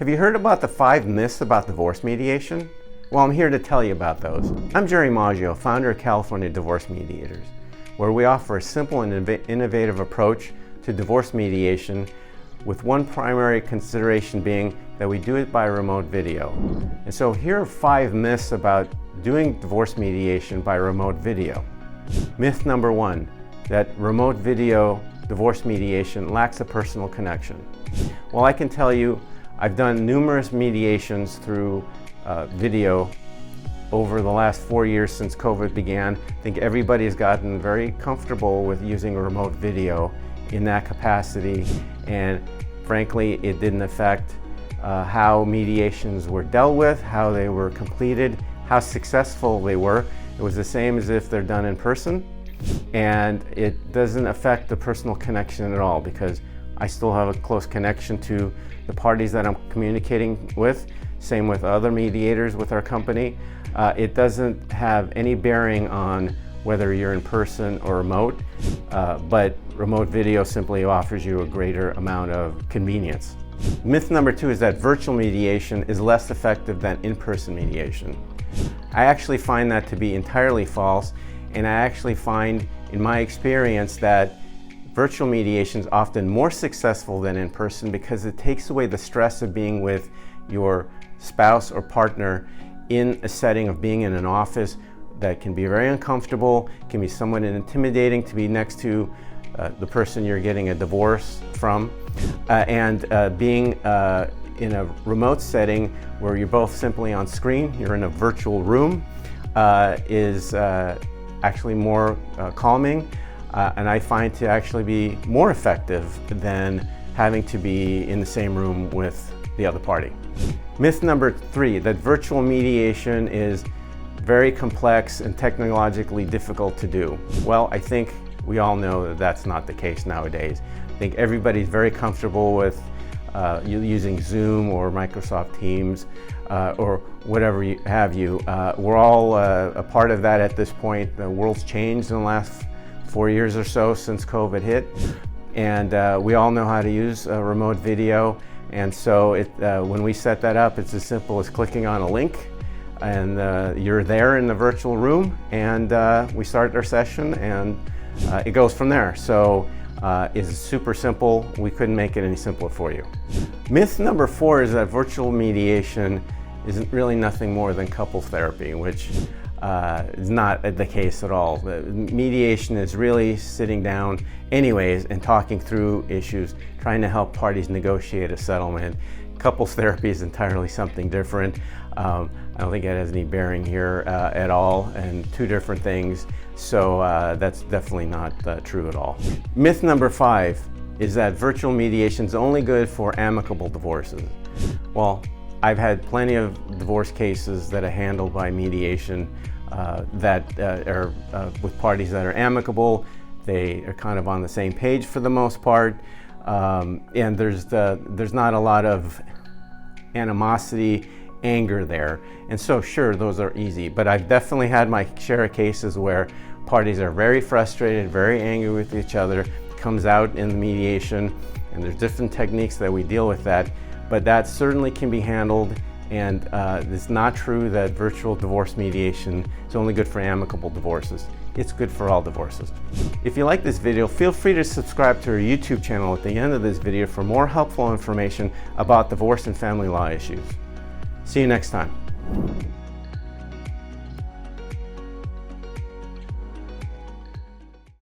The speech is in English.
Have you heard about the 5 myths about divorce mediation? Well, I'm here to tell you about those. I'm Gerald Maggio, founder of California Divorce Mediators, where we offer a simple and innovative approach to divorce mediation, with one primary consideration being that we do it by remote video. And so here are 5 myths about doing divorce mediation by remote video. Myth number 1, that remote video divorce mediation lacks a personal connection. Well, I can tell you, I've done numerous mediations through video over the last 4 years since COVID began. I think everybody has gotten very comfortable with using remote video in that capacity, and frankly, it didn't affect how mediations were dealt with, how they were completed, how successful they were. It was the same as if they're done in person, and it doesn't affect the personal connection at all, because I still have a close connection to the parties that I'm communicating with. Same with other mediators with our company. It doesn't have any bearing on whether you're in person or remote, but remote video simply offers you a greater amount of convenience. Myth number 2 is that virtual mediation is less effective than in-person mediation. I actually find that to be entirely false, and I actually find in my experience that virtual mediation is often more successful than in person, because it takes away the stress of being with your spouse or partner in a setting of being in an office that can be very uncomfortable, can be somewhat intimidating to be next to the person you're getting a divorce from, and being in a remote setting where you're both simply on screen, you're in a virtual room, is actually more calming, and I find to actually be more effective than having to be in the same room with the other party. Myth number 3, that virtual mediation is very complex and technologically difficult to do. Well, I think we all know that that's not the case nowadays. I think everybody's very comfortable with using Zoom or Microsoft Teams or whatever have you. We're all a part of that at this point. The world's changed in the last 4 years or so since COVID hit, and we all know how to use remote video. And so when we set that up, it's as simple as clicking on a link, and you're there in the virtual room, and we start our session, and it goes from there. So it's super simple. We couldn't make it any simpler for you. Myth number 4 is that virtual mediation isn't really nothing more than couples therapy, which is not the case at all. Mediation is really sitting down anyways and talking through issues, trying to help parties negotiate a settlement. Couples therapy is entirely something different. I don't think it has any bearing here at all, and 2 different things. So that's definitely not true at all. Myth number 5 is that virtual mediation is only good for amicable divorces. Well, I've had plenty of divorce cases that are handled by mediation that are with parties that are amicable. They are kind of on the same page for the most part, and there's not a lot of animosity, anger there. And so sure, those are easy, but I've definitely had my share of cases where parties are very frustrated, very angry with each other. It comes out in the mediation, and there's different techniques that we deal with that, but that certainly can be handled. And it's not true that virtual divorce mediation is only good for amicable divorces. It's good for all divorces. If you like this video, feel free to subscribe to our YouTube channel at the end of this video for more helpful information about divorce and family law issues. See you next time.